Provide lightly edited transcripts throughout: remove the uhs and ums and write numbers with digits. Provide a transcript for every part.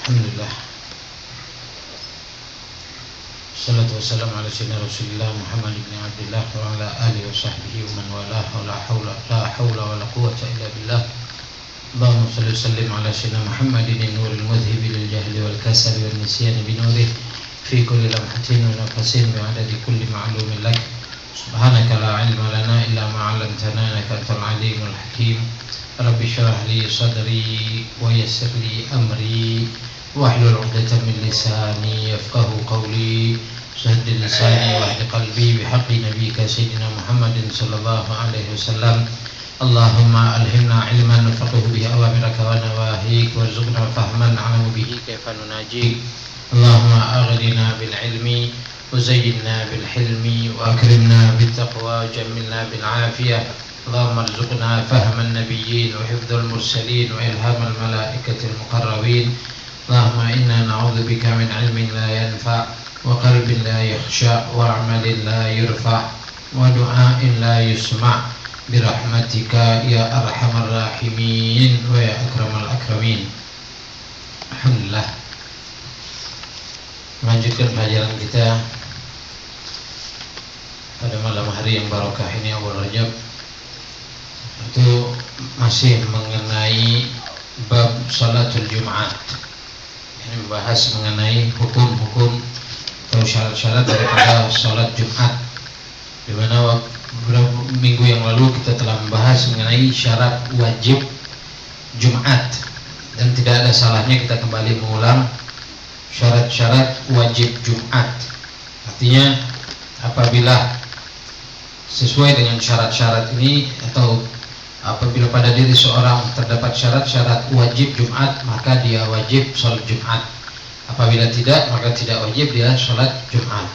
Alhamdulillah. Salatu wassalamu ala sayyidina Rasulillah Muhammad ibn Abdullah wa ala alihi wa sahbihi wa man walah wa la hawla wa la quwwata illa billah. Allahumma salli wa sallim ala sayyidina Muhammadin nuril mudhhibi lil jahli wal kasali wal nisyani bi nurih fi kulli lamhatin wa nafasin bi adadi kulli ma'lumin lak. Subhanaka la ilma lana illa ma 'allamtana innaka antal alimul hakim. Rabbi shrah li sadri wa yassir li amri wahlul 'uqdatam min lisani yafqahu qawli. Sahdil lisani wahdi qalbi bihaqqi nabiyyika sayyidina Muhammadin sallallahu alaihi wasallam. Allahumma alhimna ilman nafaquhu bihi awamiraka wa nawahik warzuqna fahman na'lamu bihi kaifa nunajik. Allahumma aghnina bil ilmi wa zayyinna bil hilmi wa akrimna bit taqwa wa jammilna bil afiyah. Allahumma arzuqna fahman nabiyyin wa hifdzal mursalin wa ilhamal malaikatil muqarrabin. Allahumma inna na'udzubika min ilmin la yanfa' wa qalbin la yakhsha wa amalin la yurfa' wa du'ain la yusma' birahmatika ya arhamar rahimin wa ya akramal akramin. Alhamdulillah, melanjutkan pelajaran kita pada malam hari yang barokah ini, awal Rajab, itu masih mengenai bab salatul Jumat. Ini membahas mengenai hukum-hukum atau syarat-syarat daripada salat Jumat, di mana beberapa minggu yang lalu kita telah membahas mengenai syarat wajib Jumat, dan tidak ada salahnya kita kembali mengulang syarat-syarat wajib Jumat. Artinya apabila sesuai dengan syarat-syarat ini, atau apabila pada diri seorang terdapat syarat-syarat wajib Jumat, maka dia wajib sholat Jumat. Apabila tidak, maka tidak wajib dia sholat Jumat.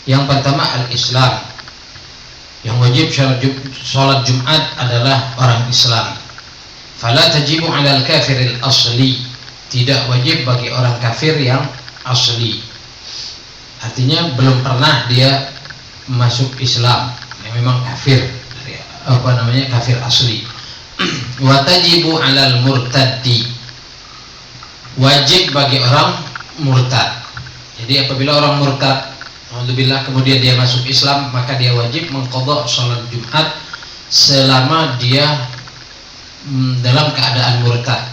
Yang pertama, al-Islam. Yang wajib sholat Jumat adalah orang Islam. Fala tajibu 'alal kafiril asli. Tidak wajib bagi orang kafir yang asli. Artinya belum pernah dia masuk Islam, yang memang kafir, kafir asli. Wa tajibu 'alal murtaddi. Wajib bagi orang murtad. Jadi apabila orang murtad, alhamdulillah, kemudian dia masuk Islam, maka dia wajib mengqadha salat Jumat selama dia dalam keadaan murtad.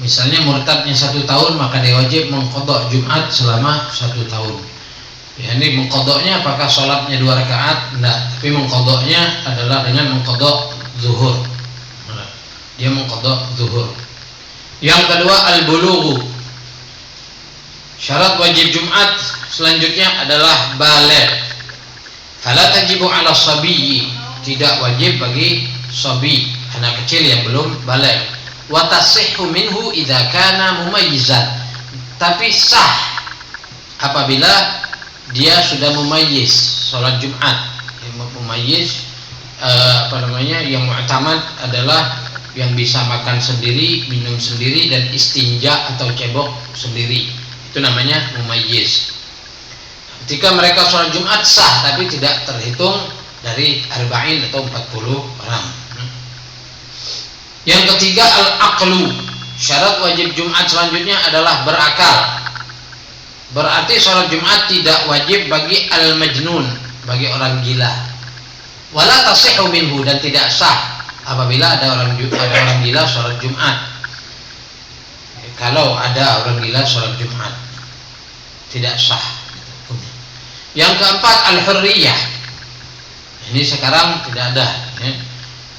Misalnya murtadnya 1 tahun, maka dia wajib mengqadha Jumat selama 1 tahun. Ya, ini mengqadhanya apakah salatnya 2 rakaat? Enggak, tapi mengqadhanya adalah dengan mengqadha zuhur. Dia mengqadha zuhur. Yang kedua, al-bulughu. Syarat wajib Jumat selanjutnya adalah baligh. Fala tajibu 'ala sabiyyi. Tidak wajib bagi sabi, anak kecil yang belum baligh. Wa tasihhu minhu idza kana mumayyizan. Tapi sah apabila dia sudah mumayyiz salat Jumat. Yang mumayyiz yang mu'tamad adalah yang bisa makan sendiri, minum sendiri, dan istinja atau cebok sendiri. Itu namanya mumayyiz. Ketika mereka sholat Jumat sah, tapi tidak terhitung dari arba'in atau 40 orang. Yang ketiga, al-aqlu. Syarat wajib Jumat selanjutnya adalah berakal. Berarti sholat Jumat tidak wajib bagi al-majnun, bagi orang gila. Wala tasihhu minhu, dan tidak sah apabila ada orang gila sholat Jumat. Kalau ada orang gila sholat Jumat, tidak sah. Yang keempat, al-hurriyah. Ini sekarang tidak ada.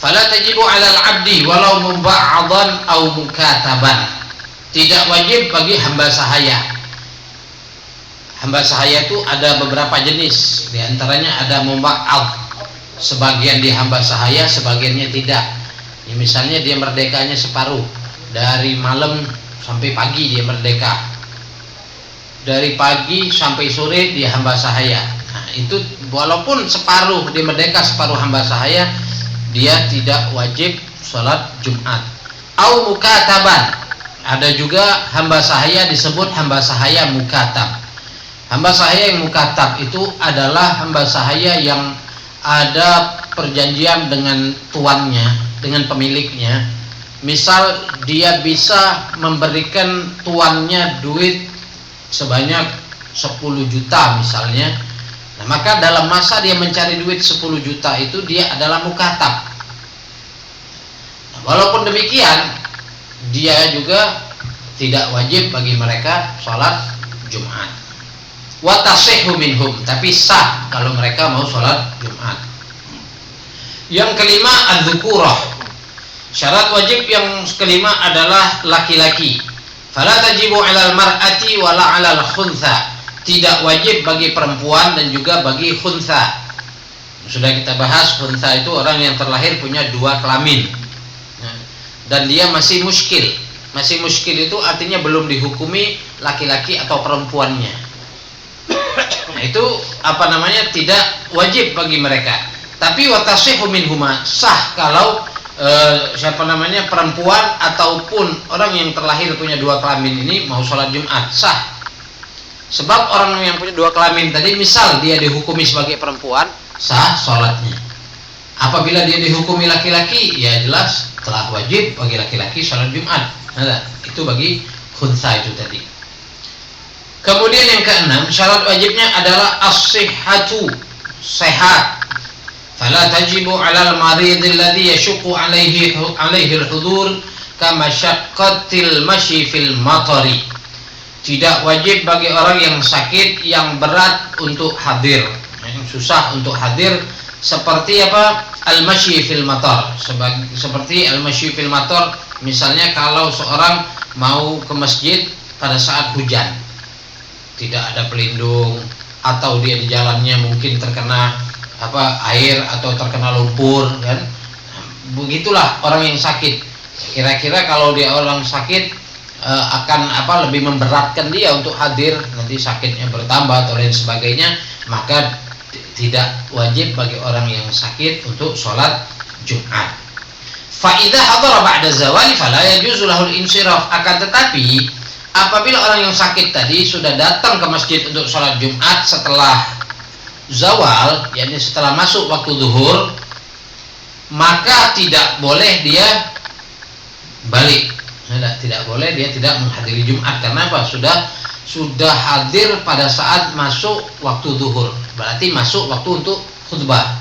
Fala tajibu 'alal 'abdi walau muba'adan aw mukataban. Tidak wajib bagi hamba sahaya. Hamba sahaya itu ada beberapa jenis. Di antaranya ada muba'ad. Sebagian di hamba sahaya, sebagiannya tidak. Ya, misalnya dia merdekanya separuh, dari malam sampai pagi dia merdeka, dari pagi sampai sore dia hamba sahaya. Nah, itu walaupun separuh dia merdeka, separuh hamba sahaya, dia tidak wajib sholat Jumat. Au mukataban. Ada juga hamba sahaya disebut hamba sahaya mukatab. Hamba sahaya yang mukatab itu adalah hamba sahaya yang ada perjanjian dengan tuannya, dengan pemiliknya, misal dia bisa memberikan tuannya duit sebanyak 10 juta misalnya, nah maka dalam masa dia mencari duit 10 juta itu dia adalah mukatab. Nah, walaupun demikian dia juga tidak wajib bagi mereka sholat Jumat. Wa tasihhu minhum, tapi sah kalau mereka mau sholat Jumat. Yang kelima, adzukurah. Syarat wajib yang kelima adalah laki-laki. Fala tajibu 'alal mar'ati wala 'alal khuntha. Tidak wajib bagi perempuan dan juga bagi khuntha. Sudah kita bahas, khuntha itu orang yang terlahir punya dua kelamin. Dan dia masih muskil. Masih muskil itu artinya belum dihukumi laki-laki atau perempuannya. Nah, itu tidak wajib bagi mereka. Tapi wa tasihhu minhuma, sah kalau perempuan ataupun orang yang terlahir punya dua kelamin ini mau sholat Jumat, sah. Sebab orang yang punya dua kelamin tadi, misal dia dihukumi sebagai perempuan, sah sholatnya. Apabila dia dihukumi laki-laki, ya jelas telah wajib bagi laki-laki sholat Jumat. Nah, itu bagi khuntha itu tadi. Kemudian yang keenam, syarat wajibnya adalah as-sihhatu, sehat. Fala tajibu 'alal marid alladhi yashqu 'alaihi al-hudur kama syaqqatil mashi fil matari. Tidak wajib bagi orang yang sakit yang berat untuk hadir, yang susah untuk hadir, seperti al-mashi fil matar. Seperti al-mashi fil matar, misalnya kalau seorang mau ke masjid pada saat hujan, tidak ada pelindung, atau dia di jalannya mungkin terkena air atau terkena lumpur, kan? Begitulah orang yang sakit. Kira-kira kalau dia orang sakit akan lebih memberatkan dia untuk hadir, nanti sakitnya bertambah atau lain sebagainya, maka tidak wajib bagi orang yang sakit untuk sholat Jumat. Fa idza hadara ba'da zawali fala yajuzu lahul insiraf. Akan tetapi apabila orang yang sakit tadi sudah datang ke masjid untuk sholat Jumat setelah zawal, yakni setelah masuk waktu zuhur, maka tidak boleh dia balik. Tidak boleh dia tidak menghadiri Jumat. Karena apa? Sudah hadir pada saat masuk waktu zuhur, berarti masuk waktu untuk khutbah.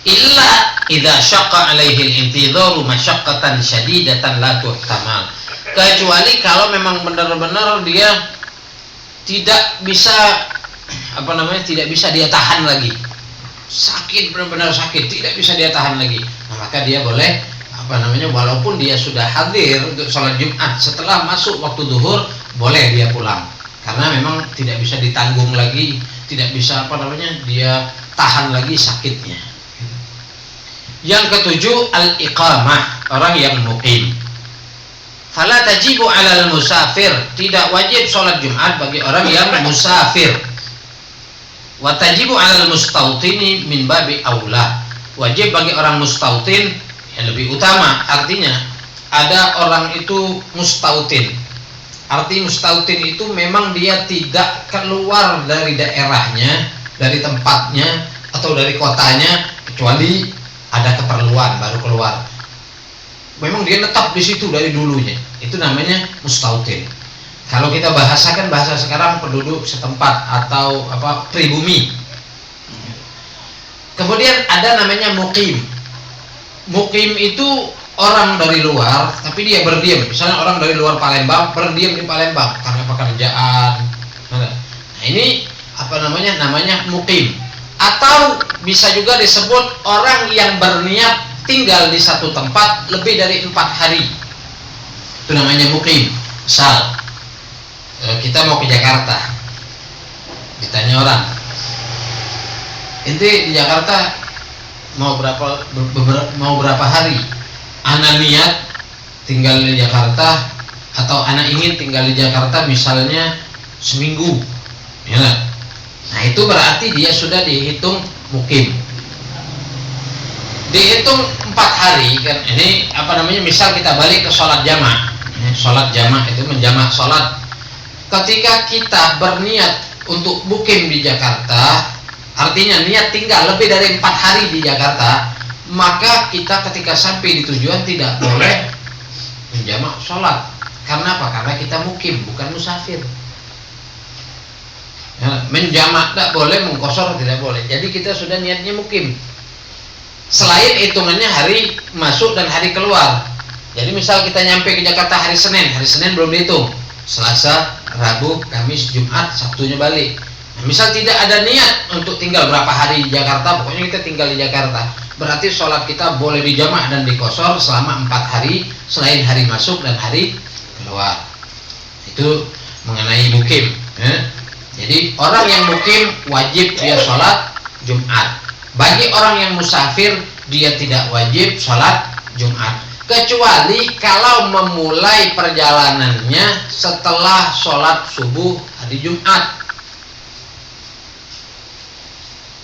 Illa idza syaqqa 'alaihi al-intidharu masyaqqatan syadidatan la tuhtamal. Kecuali kalau memang benar-benar dia tidak bisa tidak bisa dia tahan lagi, sakit, benar-benar sakit, tidak bisa dia tahan lagi, nah, maka dia boleh walaupun dia sudah hadir untuk sholat Jumat setelah masuk waktu zuhur, boleh dia pulang, karena memang tidak bisa ditanggung lagi, tidak bisa dia tahan lagi sakitnya. Yang ketujuh, al-iqamah, orang yang muqim. Fala tajibu 'alal musafir, tidak wajib sholat Jumat bagi orang yang musafir. Wa tajibu 'alal mustautini min babi aula, wajib bagi orang mustautin yang lebih utama. Artinya ada orang itu mustautin. Arti mustautin itu memang dia tidak keluar dari daerahnya, dari tempatnya atau dari kotanya, kecuali ada keperluan baru keluar. Memang dia tetap di situ dari dulunya. Itu namanya mustautin. Kalau kita bahasakan bahasa sekarang, penduduk setempat atau pribumi. Kemudian ada namanya muqim. Muqim itu orang dari luar, tapi dia berdiam. Misalnya orang dari luar Palembang berdiam di Palembang karena pekerjaan. Nah, ini namanya muqim. Atau bisa juga disebut orang yang berniat tinggal di satu tempat lebih dari 4 hari. Itu namanya muqim. Misal kita mau ke Jakarta, ditanya orang, ente di Jakarta mau berapa hari? Ana niat tinggal di Jakarta, atau ana ingin tinggal di Jakarta misalnya seminggu, ya. Nah, itu berarti dia sudah dihitung mukim. Dihitung 4 hari kan. Ini misal kita balik ke sholat jamaah. Sholat jamaah itu menjamak sholat. Ketika kita berniat untuk mukim di Jakarta, artinya niat tinggal lebih dari 4 hari di Jakarta, maka kita ketika sampai di tujuan tidak boleh menjamak sholat. Karena apa? Karena kita mukim, bukan musafir. Ya, menjamak tidak boleh, mengkosor tidak boleh. Jadi kita sudah niatnya mukim. Selain hitungannya hari masuk dan hari keluar. Jadi misal kita nyampe ke Jakarta hari Senin belum dihitung. Selasa, Rabu, Kamis, Jumat, Sabtunya balik. Nah, misal tidak ada niat untuk tinggal berapa hari di Jakarta, pokoknya kita tinggal di Jakarta, berarti sholat kita boleh dijamak dan dikosor selama 4 hari selain hari masuk dan hari keluar. Itu mengenai mukim. Jadi orang yang mukim wajib dia sholat Jumat. Bagi orang yang musafir dia tidak wajib sholat Jumat, kecuali kalau memulai perjalanannya setelah sholat subuh hari Jumat.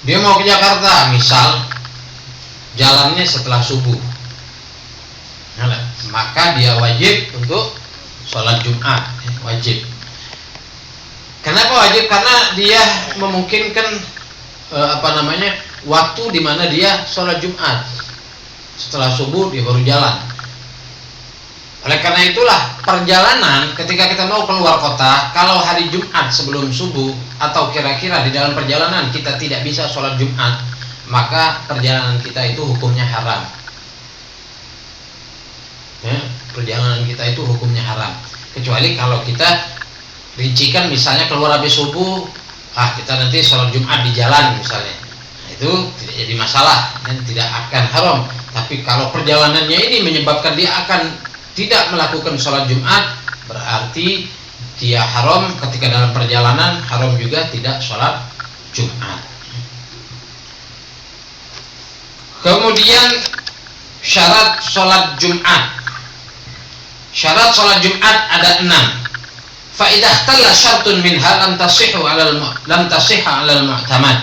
Dia mau ke Jakarta, misal jalannya setelah subuh, maka dia wajib untuk sholat Jumat. Wajib. Kenapa wajib? Karena dia memungkinkan waktu di mana dia sholat Jumat. Setelah subuh dia baru jalan. Oleh karena itulah perjalanan ketika kita mau keluar kota, kalau hari Jumat sebelum subuh atau kira-kira di dalam perjalanan kita tidak bisa sholat Jumat, maka perjalanan kita itu hukumnya haram. Perjalanan kita itu hukumnya haram. Kecuali kalau kita rincikan misalnya keluar habis subuh, kita nanti sholat Jumat di jalan misalnya. Nah, itu tidak jadi masalah dan tidak akan haram. Tapi kalau perjalanannya ini menyebabkan dia akan tidak melakukan sholat Jumat, berarti dia haram ketika dalam perjalanan, haram juga tidak sholat Jumat. Kemudian syarat sholat Jumat. Syarat sholat Jumat ada 6. Fa'idah talla syartun minha lam tasihha 'alal mu'tamad.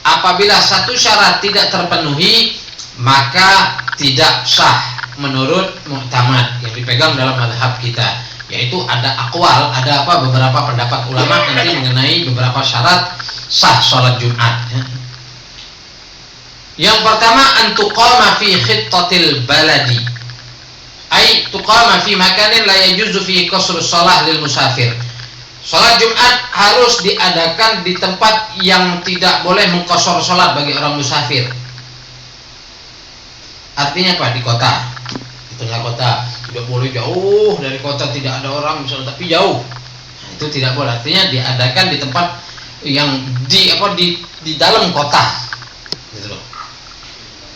Apabila satu syarat tidak terpenuhi, maka tidak sah menurut mu'tamad yang dipegang dalam mazhab kita, yaitu ada aqwal, ada beberapa pendapat ulama nanti mengenai beberapa syarat sah sholat Jumat. Yang pertama, antuqama fi khittatil baladi, ay tuqama fi makanin la yajuzu fi qasr shalah lil musafir. Sholat Jumat harus diadakan di tempat yang tidak boleh mengqasar sholat bagi orang musafir. Artinya apa? Di kota, di tengah kota, tidak boleh jauh dari kota, tidak ada orang misalnya, tapi jauh. Nah, itu tidak boleh. Artinya diadakan di tempat yang di dalam kota, gitu loh.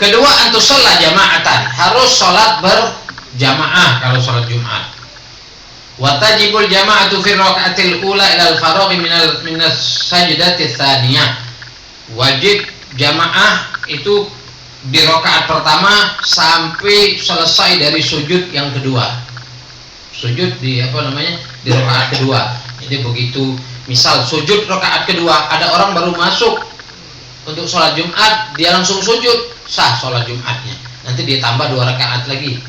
Kedua, antusalla jama'atan, harus sholat berjamaah kalau sholat Jumat. Watajibul jama'atu fi raka'atil ula ilal faraghi minas sajdati tsaniyah. Wajib jamaah itu di rakaat pertama sampai selesai dari sujud yang kedua. Sujud di di rakaat kedua. Jadi begitu misal sujud rakaat kedua, ada orang baru masuk untuk sholat Jumat, dia langsung sujud, sah sholat Jumatnya. Nanti dia tambah 2 rakaat lagi.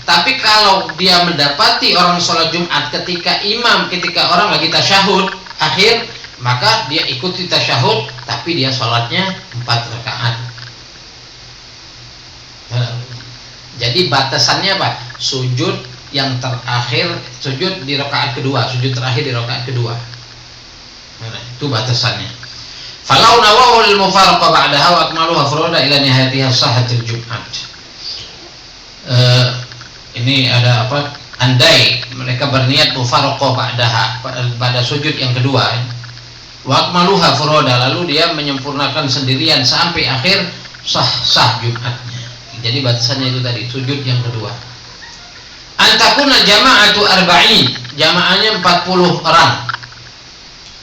Tapi kalau dia mendapati orang sholat Jumat ketika orang lagi tasyahud akhir, maka dia ikuti tasyahud, tapi dia sholatnya 4 rakaat. Jadi batasannya apa? Sujud yang terakhir, sujud di rakaat kedua, sujud terakhir di rakaat kedua. Itu batasannya. Falau nawahu lil mufaraqah ba'daha wa akmaluha furuda ila nihayatiha sahhatul Jumat. Ini ada andai mereka berniat mufaraqah ba'daha, pada sujud yang kedua, wa akmaluha furuda, lalu dia menyempurnakan sendirian sampai akhir, sah Jumatnya. Jadi batasannya itu tadi, sujud yang kedua. Antakuna jama'atu arba'in, jamaahnya 40 orang.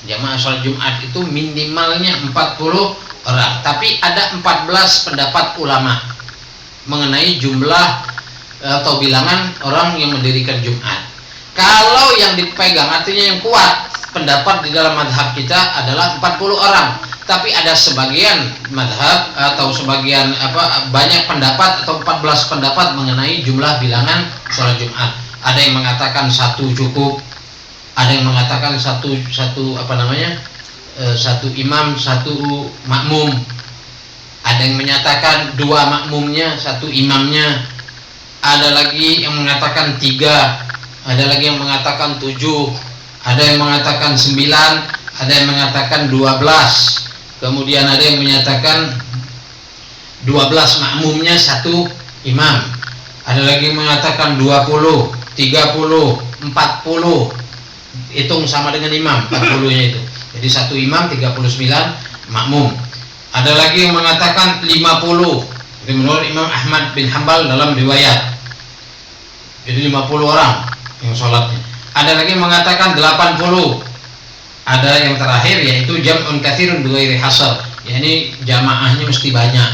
Jamaah sholat Jumat itu minimalnya 40 orang. Tapi ada 14 pendapat ulama mengenai jumlah atau bilangan orang yang mendirikan Jumat. Kalau yang dipegang, artinya yang kuat pendapat di dalam mazhab kita adalah 40 orang. Tapi ada sebagian mazhab atau sebagian banyak pendapat atau 14 pendapat mengenai jumlah bilangan sholat Jumat. Ada yang mengatakan 1 cukup, ada yang mengatakan satu imam, 1 makmum, Ada yang menyatakan 2 makmumnya, 1 imamnya. Ada lagi yang mengatakan 3, ada lagi yang mengatakan 7, ada yang mengatakan 9, ada yang mengatakan 12. Kemudian ada yang menyatakan 12 makmumnya, 1 imam. Ada lagi yang mengatakan 20, 30, 40. Hitung sama dengan imam 40-nya itu. Jadi 1 imam 39 makmum. Ada lagi yang mengatakan 50. Itu menurut Imam Ahmad bin Hanbal dalam riwayat. Jadi 50 orang yang sholatnya. Ada lagi yang mengatakan 80. Ada yang terakhir yaitu jam'un katsirun bighairi hasar. Yani jamaahnya mesti banyak.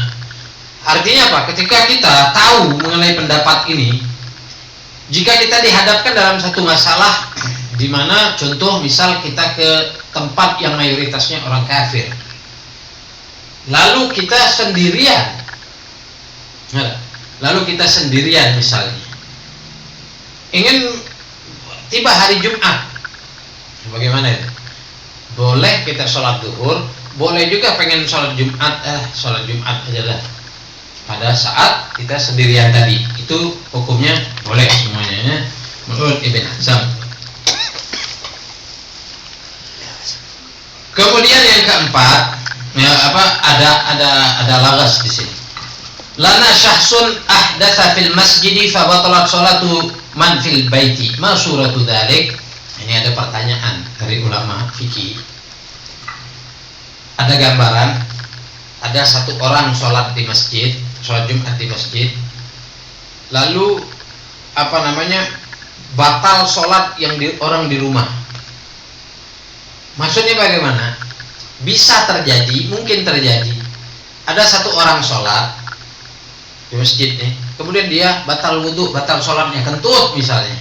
Artinya apa? Ketika kita tahu mengenai pendapat ini, jika kita dihadapkan dalam satu masalah di mana contoh misal kita ke tempat yang mayoritasnya orang kafir, lalu kita sendirian misalnya ingin tiba hari Jumat, bagaimana itu? Boleh kita sholat zuhur, boleh juga pengen sholat Jumat aja lah pada saat kita sendirian tadi. Itu hukumnya boleh semuanya ya, menurut Ibn Hazm. Kemudian yang keempat, ya ada lagas di sini. Lana syahsun ahdatsa fil masjidi fa batalat sholatu man fil baiti. Ma suratu dzalik? Ini ada pertanyaan dari ulama fikih. Ada gambaran, ada 1 orang sholat di masjid, sholat Jumat di masjid. Lalu batal sholat yang orang di rumah. Maksudnya bagaimana? Bisa terjadi, mungkin terjadi. Ada 1 orang sholat di masjid nih, kemudian dia batal wudhu, batal sholatnya, kentut misalnya.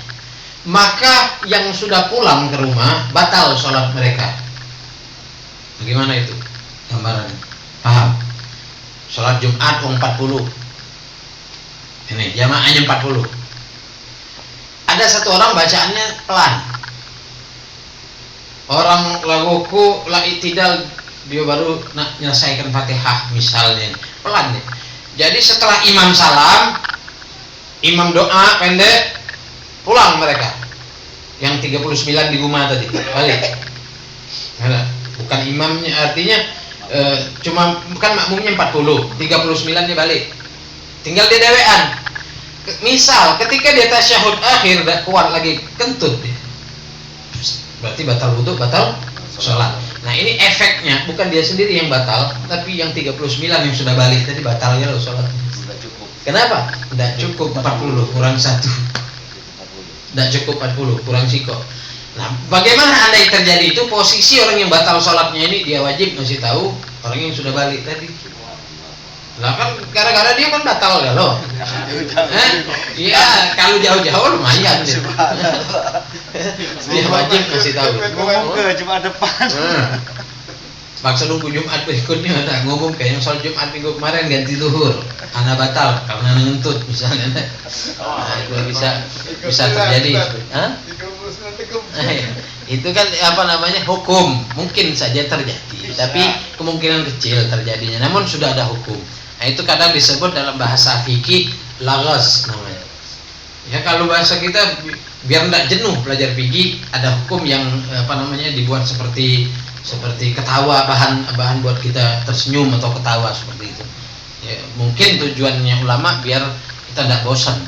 Maka yang sudah pulang ke rumah batal sholat mereka. Bagaimana itu gambarannya? Paham? Sholat Jumat 40. Ini jamaahnya 40. Ada 1 orang bacaannya pelan. Orang laguku la itidal, dia baru nak menyelesaikan Fatihah misalnya, pelan nih. Jadi setelah imam salam, imam doa pendek, pulang mereka. Yang 39 di rumah tadi balik. Bukan imamnya, artinya cuma bukan makmumnya 40, 39-nya balik. Tinggal dia dewean. Misal ketika dia tasyahud akhir tidak kuat lagi, kentut dia. Berarti batal wudu, batal sholat. Nah ini efeknya, bukan dia sendiri yang batal, tapi yang 39 yang sudah balik tadi batalnya loh sholat. Tidak cukup. Kenapa? Tidak cukup 40 kurang 1. Tidak cukup 40 kurang siko. Nah bagaimana andai terjadi itu, posisi orang yang batal sholatnya ini dia wajib ngasih tahu orang yang sudah balik tadi. Lah kan gara-gara dia kan batal ya loh. Iya, kalau jauh-jauh lumayan deh. Dia wajib kasih tahu. Ngomong ke Jumat depan. Maksa nunggu Jumat berikutnya ada ngomong kayak yang soal Jumat minggu kemarin ganti zuhur, anak batal karena ngentut misalnya. Nah, itu bisa terjadi. Hah? Itu kan hukum, mungkin saja terjadi, tapi kemungkinan kecil terjadinya. Namun sudah ada hukum. Nah itu kadang disebut dalam bahasa fikih lagas namanya. Ya kalau bahasa kita biar tidak jenuh belajar fikih, ada hukum yang dibuat seperti ketawa, bahan buat kita tersenyum atau ketawa seperti itu. Ya, mungkin tujuannya ulama biar kita tidak bosan.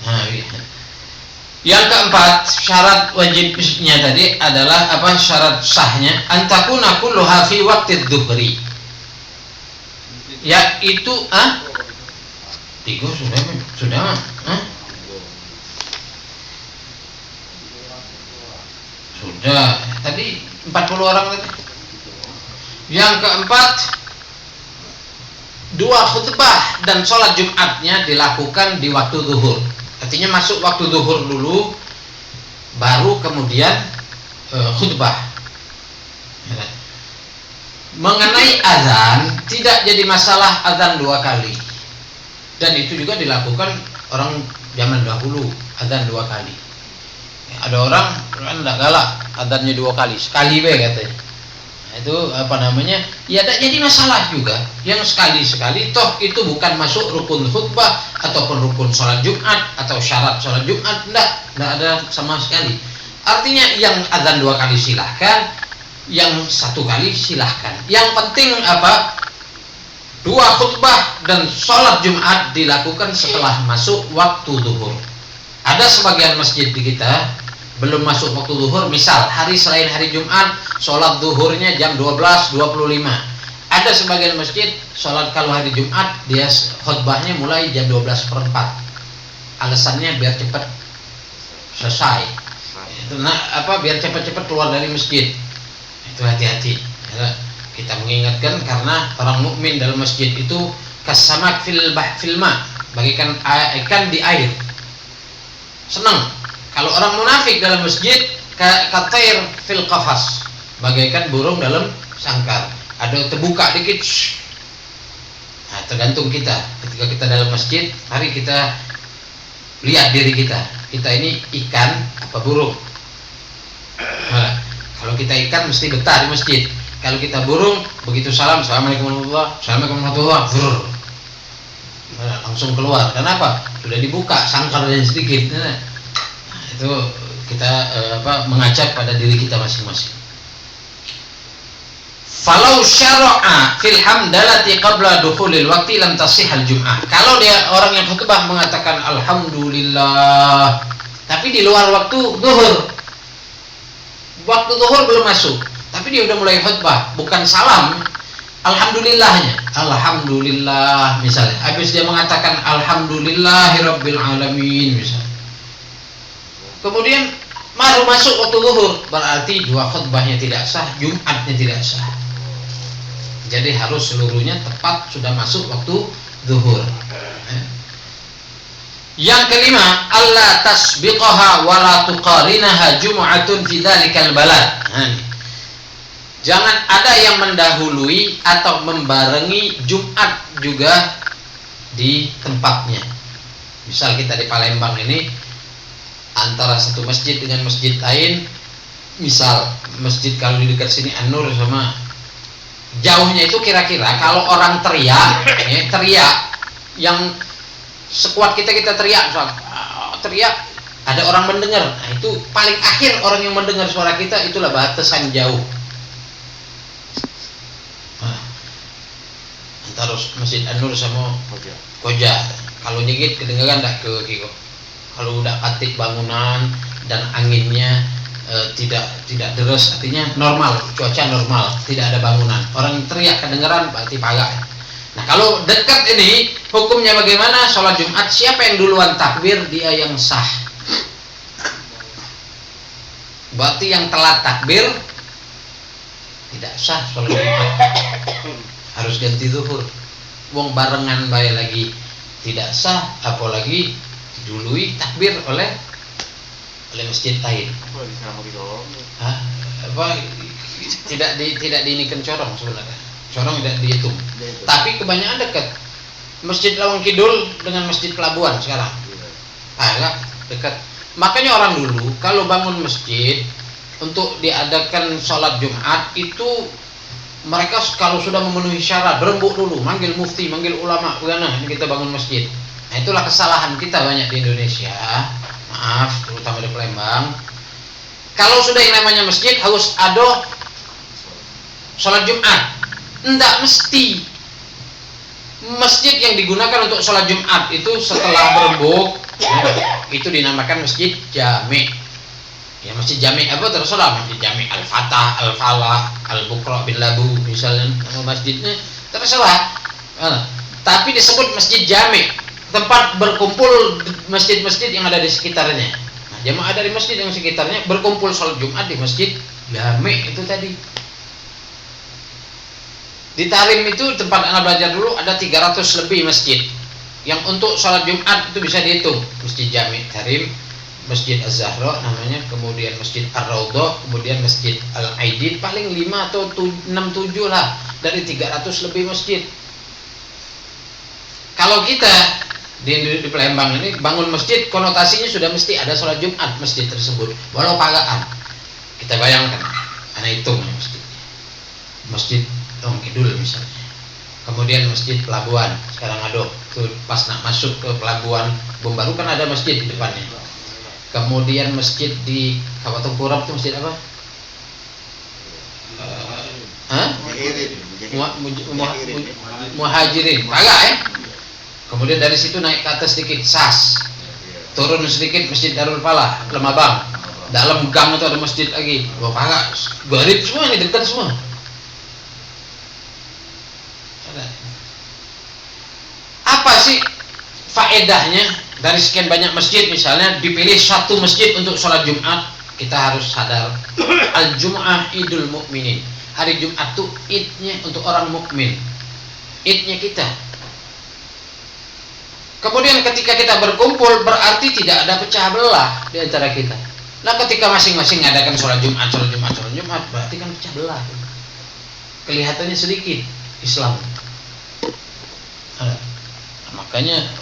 Nah, iya. Yang keempat, syarat wajibnya tadi adalah syarat sahnya antakuna kulluha fi waqtid dhuhri. Yaitu 3 sudah sudah tadi 40 orang tadi. Yang keempat, 2 khutbah dan sholat Jumatnya dilakukan di waktu zuhur. Artinya masuk waktu zuhur dulu, baru kemudian khutbah. Mengenai azan, tidak jadi masalah azan 2 kali. Dan itu juga dilakukan orang zaman dahulu, azan 2 kali. Ada orang kan tidak galak, azannya 2 kali, sekali be katanya. Itu apa namanya, ya tidak jadi masalah juga. Yang sekali-sekali toh itu bukan masuk rukun khutbah ataupun rukun sholat Jumat atau syarat sholat Jumat, tidak ada sama sekali. Artinya yang azan 2 kali silahkan, yang 1 kali silahkan. Yang penting apa, 2 khutbah dan sholat Jumat dilakukan setelah masuk waktu zuhur. Ada sebagian masjid di kita belum masuk waktu zuhur, misal hari selain hari Jumat sholat zuhurnya jam 12.25. Ada sebagian masjid sholat kalau hari Jumat dia khutbahnya mulai jam 12:04. Alasannya biar cepat selesai. Nah, biar cepat-cepat keluar dari masjid. Itu hati-hati. Ya, kita mengingatkan karena orang mukmin dalam masjid itu kasamak fil ma, bagaikan ikan di air. Senang. Kalau orang munafik dalam masjid katair fil qafas, bagaikan burung dalam sangkar. Ada terbuka dikit. Nah, tergantung kita. Ketika kita dalam masjid, mari kita lihat diri kita. Kita ini ikan apa burung? Nah, kalau kita ikan mesti betah di masjid. Kalau kita burung, begitu salam, assalamualaikum warahmatullahi wabarakatuh, langsung keluar. Kenapa? Sudah dibuka sangkarnya sedikit. Nah, itu kita mengajak pada diri kita masing-masing. Falau syara'a fil hamdalati qabla dukhulil waqti lam tasihhal jum'ah. Kalau dia orang yang khutbah mengatakan alhamdulillah tapi di luar waktu zuhur. Waktu zuhur belum masuk, tapi dia udah mulai khutbah, bukan salam. Alhamdulillahnya, alhamdulillah misalnya. Habis dia mengatakan alhamdulillahirabbil alamin misalnya. Kemudian baru masuk waktu zuhur, berarti 2 khutbahnya tidak sah, Jumatnya tidak sah. Jadi harus seluruhnya tepat sudah masuk waktu zuhur. Yang kelima, alla tasbiqaha wa la tuqarinaha jum'atun fi dzalikal balad. Jangan ada yang mendahului atau membarengi Jumat juga di tempatnya. Misal kita di Palembang ini, antara satu masjid dengan masjid lain, misal masjid kalau di dekat sini An-Nur sama, jauhnya itu kira-kira kalau orang teriak yang sekuat kita teriak, teriak ada orang mendengar. Nah, itu paling akhir orang yang mendengar suara kita, itulah batasan jauh. Nah, antara masjid An-Nur sama Koja, kalau nyigit kedengaran enggak ke Kiko. Kalau udah katik bangunan dan anginnya tidak deras, artinya normal, cuaca normal, tidak ada bangunan. Orang teriak kedengaran berarti pagak. Nah, kalau dekat ini hukumnya bagaimana? Sholat Jumat siapa yang duluan takbir, dia yang sah. Berarti yang telat takbir tidak sah sholat Jumat. Harus ganti zuhur. Wong barengan bae lagi tidak sah, apalagi didului takbir oleh masjid lain. Tidak diinikan corong sebenarnya. Corong tidak dihitung. Tapi kebanyakan dekat. Masjid Lawang Kidul dengan Masjid Pelabuhan sekarang. Agak dekat. Makanya orang dulu kalau bangun masjid untuk diadakan sholat Jumat itu mereka kalau sudah memenuhi syarat berembuk dulu, manggil mufti, manggil ulama, ini kita bangun masjid. Nah, itulah kesalahan kita banyak di Indonesia. Maaf, terutama di Palembang. Kalau sudah yang namanya masjid harus ada sholat Jumat. Tidak mesti. Masjid yang digunakan untuk sholat Jumat itu setelah berembuk, itu dinamakan masjid jami'. Ya, masjid jami' apa terserah, masjid jami' Al-Fatah, Al-Falah, Al-Bukra bin Labu misalnya nama masjidnya terserah. Tapi disebut masjid jami', tempat berkumpul masjid-masjid yang ada di sekitarnya. Nah, jemaah dari masjid yang sekitarnya berkumpul sholat Jumat di masjid jami' itu tadi. Di Tarim itu tempat anak belajar dulu ada 300 lebih masjid yang untuk sholat Jumat itu bisa dihitung. Masjid Jami' Tarim, Masjid Az-Zahra namanya, kemudian Masjid Ar-Raudhah, kemudian Masjid Al-Aidin, paling 5 atau 6-7 lah dari 300 lebih masjid. Kalau kita di Palembang ini bangun masjid, konotasinya sudah mesti ada sholat Jumat masjid tersebut, walau pagaan. Kita bayangkan, anak hitung masjid. Masjid Long Kidul misalnya. Kemudian Masjid Pelabuhan, sekarang ada tuh pas nak masuk ke Pelabuhan Bom Baru kan ada masjid di depannya. Kemudian masjid di Kabupaten Kurap itu masjid apa? Muhajirin, kagak ya? Kemudian dari situ naik ke atas sedikit SAS, turun sedikit Masjid Darul Falah, Lemabang. Dalam gang itu ada masjid lagi. Wah kagak, garib semua ini, dekat semua. Apa sih faedahnya dari sekian banyak masjid? Misalnya dipilih satu masjid untuk sholat Jumat. Kita harus sadar Al-Jum'ah Idul Mukminin. Hari Jumat itu idnya untuk orang mukmin, idnya kita. Kemudian ketika kita berkumpul berarti tidak ada pecah belah di antara kita. Nah ketika masing-masing ngadakan sholat Jumat berarti kan pecah belah. Kelihatannya sedikit Islam. Makanya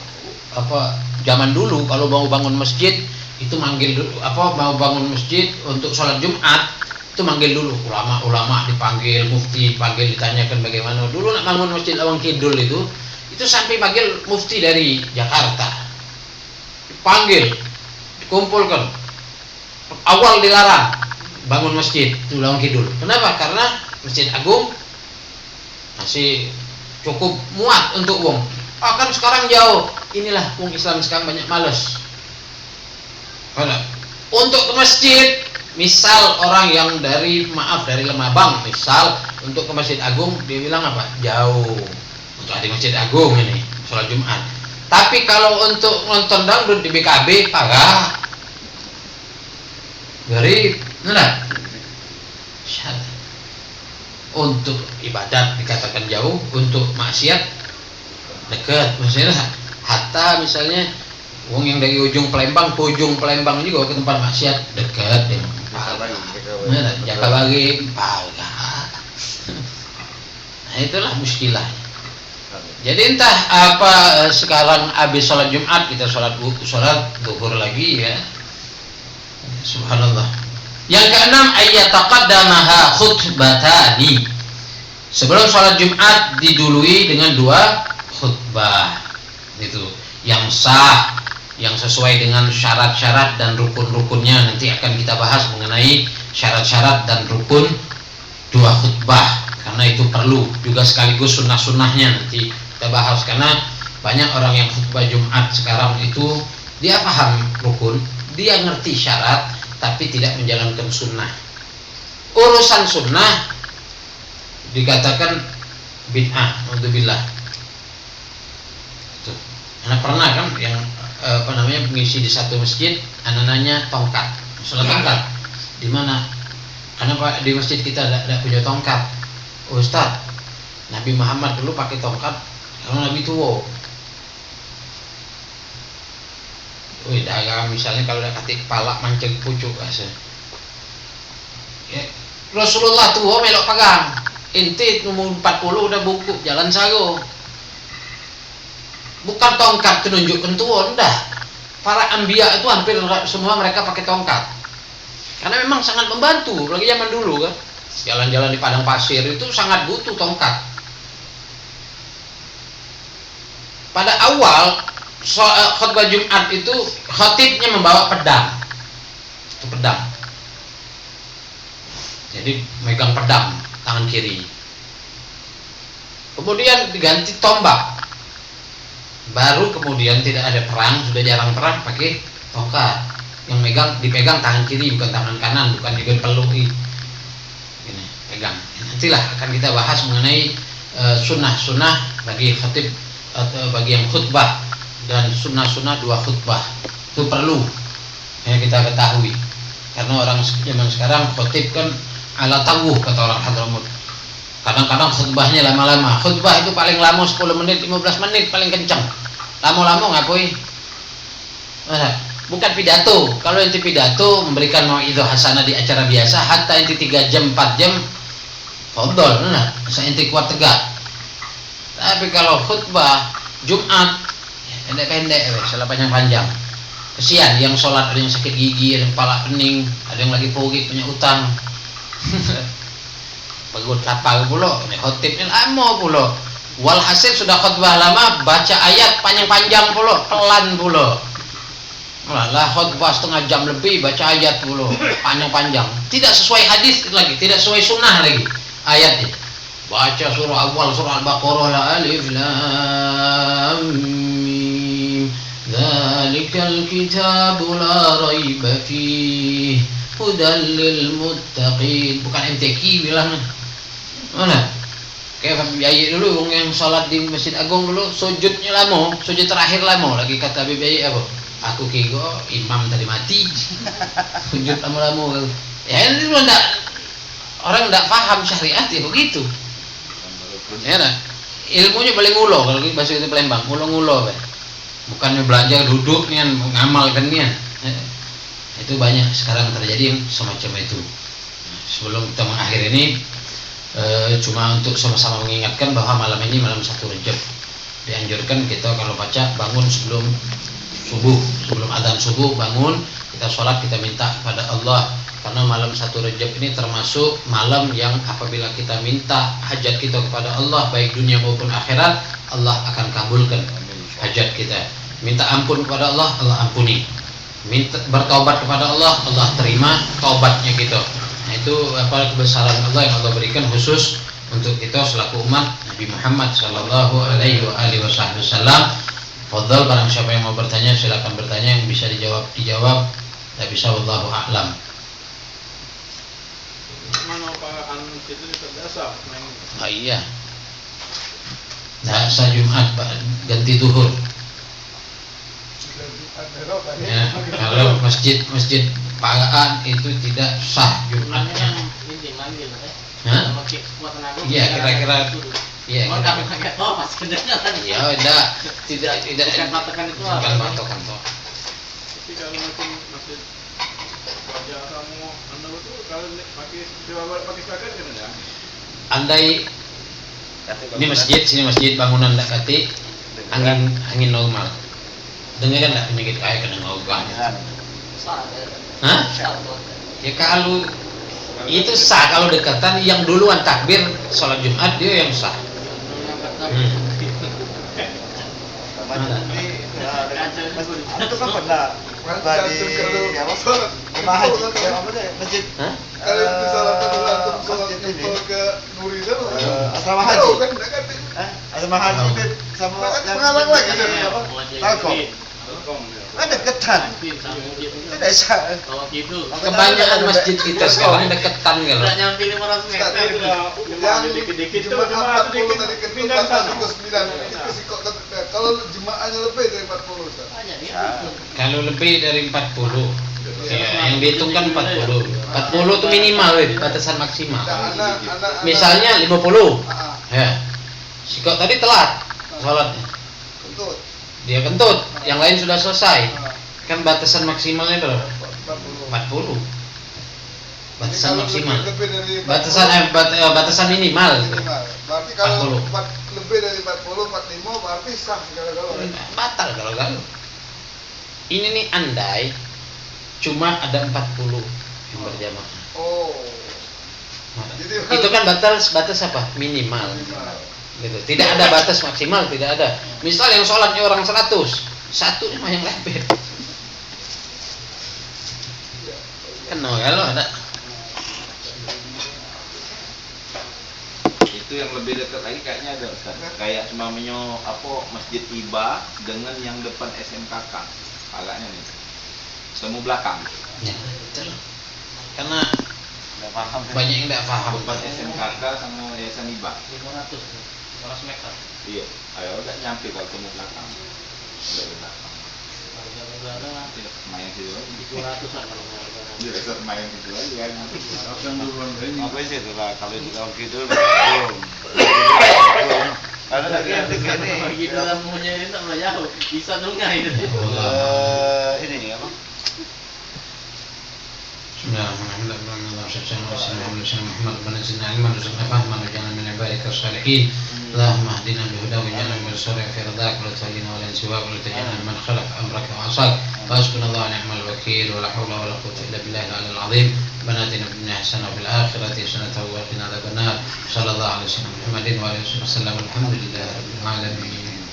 zaman dulu kalau mau bangun masjid itu manggil dulu, mau bangun masjid untuk sholat Jumat itu manggil dulu ulama dipanggil, mufti dipanggil, ditanyakan bagaimana. Dulu nak bangun Masjid Lawang Kidul itu sampai panggil mufti dari Jakarta, dipanggil, dikumpulkan. Awal dilarang bangun masjid di Lawang Kidul. Kenapa? Karena Masjid Agung masih cukup muat untuk wong. Kan sekarang jauh. Inilah wong Islam sekarang banyak males. Untuk ke masjid, misal orang yang dari Lemabang, misal untuk ke Masjid Agung, dia bilang apa? Jauh. Untuk di Masjid Agung ini sholat Jumat. Tapi kalau untuk nonton dangdut di BKB, kagak. Garib, nah. Untuk ibadat dikatakan jauh, untuk maksiat dekat. Maksudnya hatta misalnya wong yang dari ujung Palembang ke ujung Palembang juga ke tempat maksiat dekat ya. Jaka bagi pagar. Nah itulah muskilah. Jadi entah apa sekarang habis sholat Jumat kita sholat zuhur lagi ya. Subhanallah. Yang keenam ayyataqaddamaha khutbatani. Sebelum sholat Jumat didului dengan 2 khutbah. Itu yang sah, yang sesuai dengan syarat-syarat dan rukun-rukunnya. Nanti akan kita bahas mengenai syarat-syarat dan rukun 2 khutbah, karena itu perlu juga sekaligus sunnah-sunnahnya nanti kita bahas. Karena banyak orang yang khutbah Jumat sekarang itu dia paham rukun, dia ngerti syarat, tapi tidak menjalankan sunnah. Urusan sunnah dikatakan bid'ah, naudzubillah. Anak pernah kan yang mengisi di satu masjid, anak-anaknya tongkat, sholat tongkat. Di mana? Karena di masjid kita tidak punya tongkat. Ustaz, Nabi Muhammad dulu pakai tongkat, kalau Nabi tua. Dagang misalnya kalau udah katik kepala mancing pucuk asa. Ya, Rasulullah tua melok pegang. Inti umur 40 udah bungkuk jalan sago. Bukan tongkat tunjukkan tua, enggak. Para anbiya itu hampir semua mereka pakai tongkat. Karena memang sangat membantu, apalagi zaman dulu kan. Jalan-jalan di padang pasir itu sangat butuh tongkat. Pada awal khutbah Jumat itu khatibnya membawa pedang. Itu pedang. Jadi megang pedang tangan kiri. Kemudian diganti tombak. Baru kemudian tidak ada perang, sudah jarang perang, pakai tongkat. Yang dipegang tangan kiri, bukan tangan kanan, bukan juga dipeluk. Ini pegang. Nantilah akan kita bahas mengenai sunnah-sunnah bagi khatib atau bagi yang khutbah, dan sunnah-sunnah 2 khutbah. Itu perlu ya kita ketahui. Karena orang zaman sekarang khutib kan ala tangguh, kata orang Hadramut. Kadang-kadang khutbahnya lama-lama. Khutbah itu paling lama 10 menit, 15 menit paling kencang. Lama-lama ngapoi? Bukan pidato. Kalau ente pidato memberikan mau'idhah hasanah di acara biasa, hatta ente 3 jam, 4 jam, fadol, nah, saya ente kuat tegak. Tapi kalau khutbah Jumat, pendek-pendek, salah panjang-panjang. Kesian yang sholat, ada yang sakit gigi, ada yang kepala pening, ada yang lagi pogi punya utang. Pegut kapal pula, ini khotibnya lama pula. Walhasil sudah khutbah lama, baca ayat panjang-panjang pula, pelan pula. Lah khutbah setengah jam lebih, baca ayat pula, panjang-panjang. Tidak sesuai hadis lagi, tidak sesuai sunnah lagi ayatnya. Baca surah awal, surah Al-Baqarah, la alif lam mim. Dzalikal kitabu la raiba fihi hudal lil muttaqin. Bukan MTQ bilang. Mana? Kayak Habib Yai dulu yang sholat di Masjid Agung dulu sujudnya lama, sujud terakhir lama lagi kata Habib Yai apa? Aku kira imam tadi mati. Sujud lama-lama. Ya ini orang enggak paham syariat ya begitu. Ya nah, ilmunya paling ngulo kalau bahasa itu Palembang, ngulo-ngulo kan. Bukannya belajar duduk nih ngamalkan nih. Itu banyak sekarang terjadi yang semacam itu. Sebelum kita mengakhiri ini cuma untuk sama-sama mengingatkan bahwa malam ini malam 1 Rajab. Dianjurkan kita kalau baca bangun sebelum subuh, sebelum adzan subuh bangun, kita sholat, kita minta kepada Allah. Karena malam 1 Rajab ini termasuk malam yang apabila kita minta hajat kita kepada Allah baik dunia maupun akhirat, Allah akan kabulkan hajat kita. Minta ampun kepada Allah, Allah ampuni. Minta bertaubat kepada Allah, Allah terima taubatnya kita. Nah, itu apa kebesaran Allah yang Allah berikan khusus untuk kita selaku umat Nabi Muhammad sallallahu alaihi wasallam. Fadhal, barang siapa yang mau bertanya silakan bertanya, yang bisa dijawab, tidak bisa wallahu a'lam. Mana Pak itu terbiasa main. Iya. Nah, Jumat ganti zuhur. Ya, kalau masjid pagaan itu tidak sah Jumatnya. Iya, kira-kira. Iya, ya tidak Bukan patokan itu bukan apa? patokan toh. Tapi kalau macam masjid wajah kamu anda itu kalau pakai paket kan ya? Andai ini masjid, sini masjid, bangunan dekati angin normal. Dengar kan enggak penyakit kayak kena ngobah. Hah? Ya kalau itu sah kalau dekatan, yang duluan takbir sholat Jumat dia yang sah. Itu kan pernah di rumah haji masjid masjid ini asrama haji asrama haji itu sama pengalaman lagi Telkom kan deketan tidak bisa Kebanyakan masjid kita sekarang deketan kalau. Tidak nyampe 500 meter. yang Dikit-dikit itu jemaah jemaah 40 dikit tadi ke pindah ke sana. 9 itu sih kok kalau jemaahnya lebih dari 40 Ustaz. Kalau lebih dari 40 ya, yang dihitung kan 40 itu minimal, batasan maksimal. Anak Misalnya 50 ya. Si kok tadi telat sholatnya, kentut dia kentut, yang lain sudah selesai. Kan batasan maksimalnya berapa? 40. Batasan maksimal. Batasan minimal. Berarti kalau 40. lebih dari 40, 45 berarti sah segala-galanya. Batal kalau. Ini nih andai cuma ada 40 yang berjamaah. Oh. Jadi Itu kan batas apa? Minimal. Gitu. Tidak ada batas maksimal, tidak ada. Misal yang sholatnya orang 100, satu mah yang lebih. Kenal kalau ada. Itu yang lebih dekat lagi kayaknya ada Ustaz. Kayak semamanya apa Masjid Iba dengan yang depan SMKK. Agaknya nih. Temu belakang. Ya, betul. Karena tidak paham banyak yang tidak paham. Depan SMKK sama Yayasan Iba. 500 meter. Iya. Ayo udah nyampe kalau temu belakang. Udah di belakang. Tidak main situ aja. 200-an kalau nggak Dia Ustaz main situ aja kan. apa sih itu lah kalau di tahun gitu belum ada lagi yang begini Bagi dalam punya ini tak boleh jauh. Bisa dengar itu. ini apa اللهم اهدنا بهداك واجعلنا من الشر في رضاك ولا تهدنا ولا سواك ولا تجعلنا من خلف امرك وعصاك حسبنا الله ونعم الوكيل ولا حول ولا قوه الا بالله العلي العظيم ربنا اتنا في الدنيا حسنه وفي الاخره حسنه وقنا عذاب النار ala sayyidina Muhammadin wa alihi wasallam. Alhamdulillahirabbil alamin.